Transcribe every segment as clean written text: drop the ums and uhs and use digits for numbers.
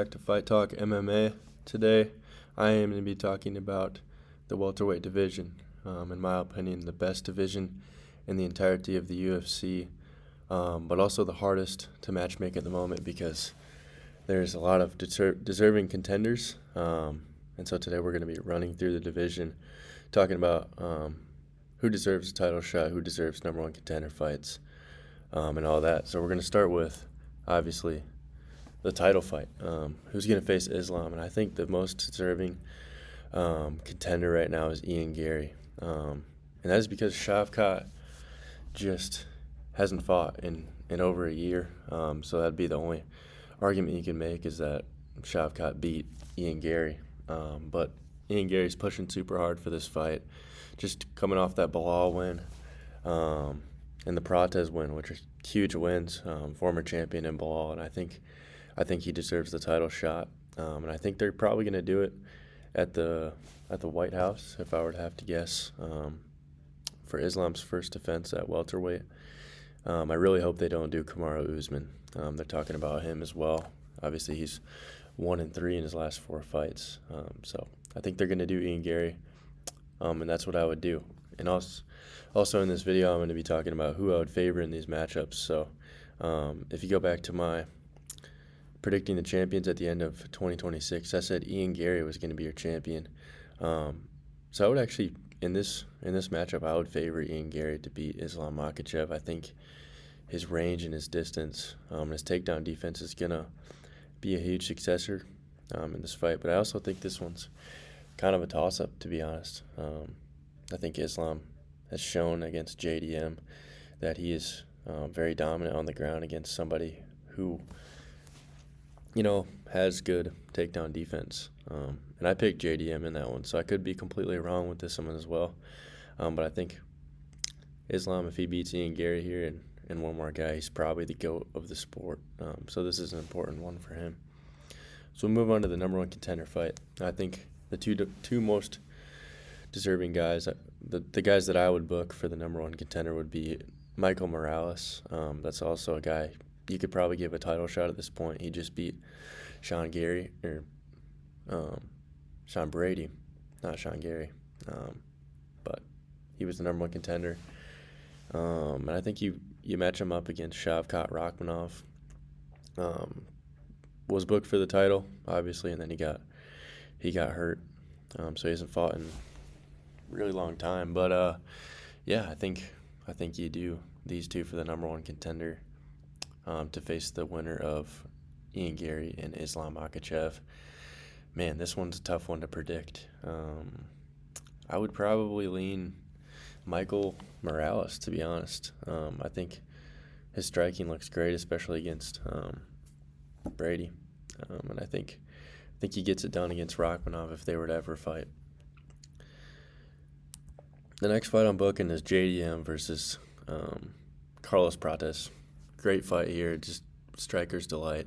Back to Fight Talk MMA. Today, I am going to be talking about the welterweight division. In my opinion, the best division in the entirety of the UFC, but also the hardest to matchmake at the moment because there's a lot of deserving contenders. And so today we're going to be running through the division, talking about who deserves a title shot, who deserves number one contender fights, and all that. So we're going to start with, obviously, the title fight. Who's going to face Islam? And I think the most deserving contender right now is Ian Garry. And that is because Shavkat just hasn't fought in over a year. So that'd be the only argument you can make, is that Shavkat beat Ian Garry. But Ian Garry's pushing super hard for this fight, just coming off that Bilal win and the Prates win, which are huge wins. Former champion in Bilal, and I think he deserves the title shot. And I think they're probably going to do it at the White House, if I were to have to guess, for Islam's first defense at welterweight. I really hope they don't do Kamaru Usman. They're talking about him as well. Obviously, he's 1-3 in his last 4 fights. So I think they're going to do Ian Garry, and that's what I would do. And also in this video, I'm going to be talking about who I would favor in these matchups. So if you go back to my predicting the champions at the end of 2026, I said Ian Garry was going to be your champion. So I would actually, in this matchup, I would favor Ian Garry to beat Islam Makhachev. I think his range and his distance and his takedown defense is going to be a huge successor in this fight. But I also think this one's kind of a toss-up, to be honest. I think Islam has shown against JDM that he is very dominant on the ground against somebody who, has good takedown defense. And I picked JDM in that one, so I could be completely wrong with this one as well. But I think Islam, if he beats Ian Garry here and one more guy, he's probably the GOAT of the sport. So this is an important one for him. So we'll move on to the number one contender fight. I think the two most deserving guys, the guys that I would book for the number one contender would be Michael Morales. That's also a guy you could probably give a title shot at this point. He just beat Sean Brady, not Sean Garry. But he was the number one contender. And I think you match him up against Shavkat Rakhmonov. Was booked for the title, obviously, and then he got hurt. So he hasn't fought in a really long time. But I think you do these two for the number one contender to face the winner of Ian Garry and Islam Makhachev. Man, this one's a tough one to predict. I would probably lean Michael Morales, to be honest. I think his striking looks great, especially against Brady. And I think he gets it done against Rakhmonov if they were to ever fight. The next fight I'm booking is JDM versus Carlos Prates. Great fight here, just striker's delight.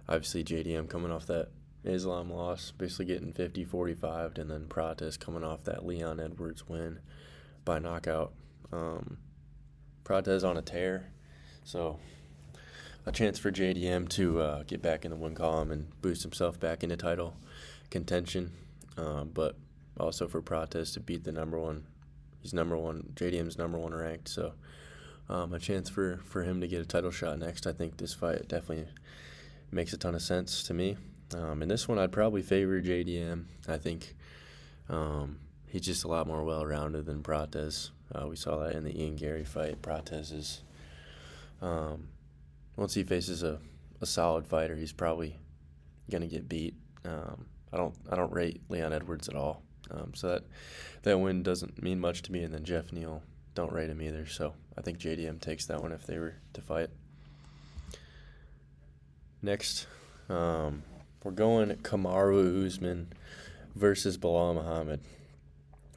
Obviously, JDM coming off that Islam loss, basically getting 50-45, and then Prates coming off that Leon Edwards win by knockout. Prates on a tear, so a chance for JDM to get back in the win column and boost himself back into title contention, but also for Prates to beat the number one. He's number one. JDM's number one ranked, so a chance for him to get a title shot next. I think this fight definitely makes a ton of sense to me. In this one, I'd probably favor JDM. I think he's just a lot more well-rounded than Prates. We saw that in the Ian Garry fight. Prates is, once he faces a solid fighter, he's probably gonna get beat. I don't rate Leon Edwards at all. So that win doesn't mean much to me. And then Jeff Neal, don't rate him either. So I think JDM takes that one if they were to fight. Next, we're going Kamaru Usman versus Bilal Muhammad.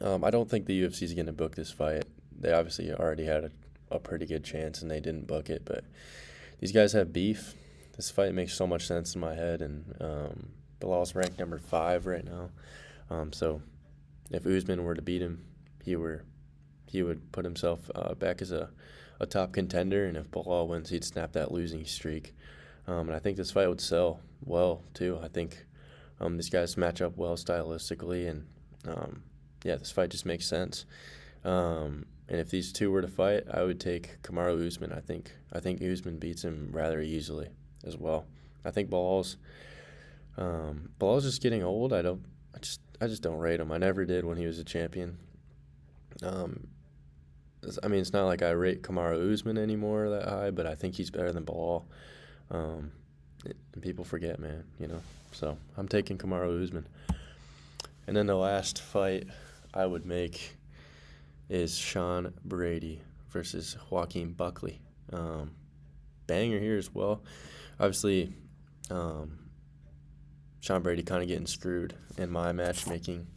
I don't think the UFC is going to book this fight. They obviously already had a pretty good chance, and they didn't book it. But these guys have beef. This fight makes so much sense in my head, and Bilal's ranked number 5 right now. So if Usman were to beat him, he would put himself back as a top contender, and if Bilal wins, he'd snap that losing streak. And I think this fight would sell. well too. I think these guys match up well stylistically, and this fight just makes sense. And if these two were to fight, I would take Kamaru Usman. I think Usman beats him rather easily as well. I think Bilal's just getting old. I just don't rate him. I never did when he was a champion. It's not like I rate Kamaru Usman anymore that high, but I think he's better than Bilal. And people forget, man, So I'm taking Kamaru Usman. And then the last fight I would make is Sean Brady versus Joaquin Buckley. Banger here as well. Obviously, Sean Brady kind of getting screwed in my matchmaking.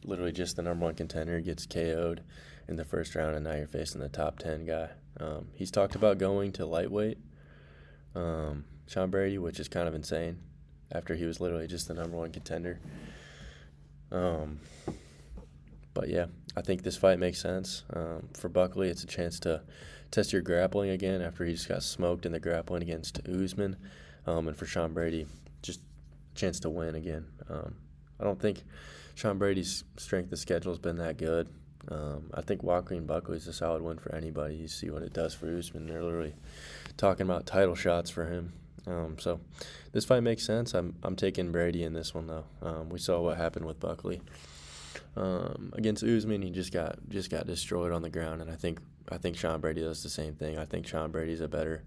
Literally just the number one contender gets KO'd in the first round, and now you're facing the top 10 guy. He's talked about going to lightweight, Sean Brady, which is kind of insane after he was literally just the number one contender. But yeah, I think this fight makes sense. For Buckley, it's a chance to test your grappling again after he just got smoked in the grappling against Usman. And for Sean Brady, just a chance to win again. I don't think Sean Brady's strength of schedule has been that good. I think Joaquin Buckley is a solid win for anybody. You see what it does for Usman. They're literally talking about title shots for him. So this fight makes sense. I'm taking Brady in this one, though. We saw what happened with Buckley. Against Usman, he just got destroyed on the ground, and I think Sean Brady does the same thing. I think Sean Brady's a better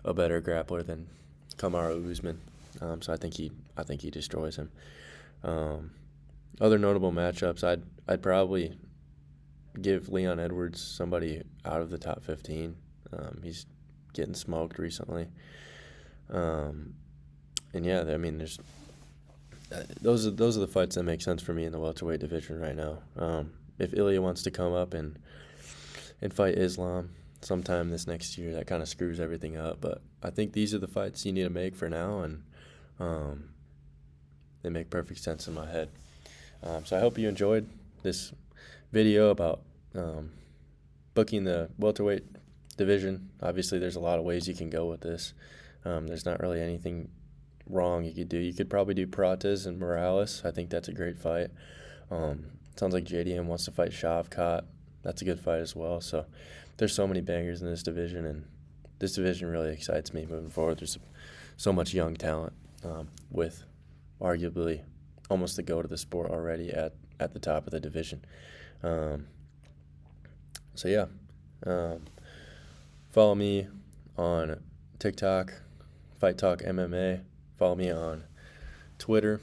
grappler than Kamaru Usman. So I think he destroys him. Other notable matchups, I'd probably give Leon Edwards somebody out of the top 15. He's getting smoked recently. And yeah, there's those are the fights that make sense for me in the welterweight division right now. If Ilya wants to come up and fight Islam sometime this next year, that kind of screws everything up. But I think these are the fights you need to make for now, and they make perfect sense in my head. So I hope you enjoyed this video about booking the welterweight division. Obviously, there's a lot of ways you can go with this. There's not really anything wrong you could do. You could probably do Prates and Morales. I think that's a great fight. Sounds like JDM wants to fight Shavkat. That's a good fight as well. So there's so many bangers in this division, and this division really excites me moving forward. There's so much young talent with arguably almost the GOAT of the sport already at the top of the division. Follow me on TikTok, FightTalk-MMA. Follow me on Twitter,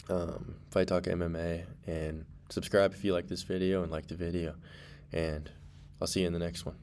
FightTalk-MMA, and subscribe if you like this video and like the video. And I'll see you in the next one.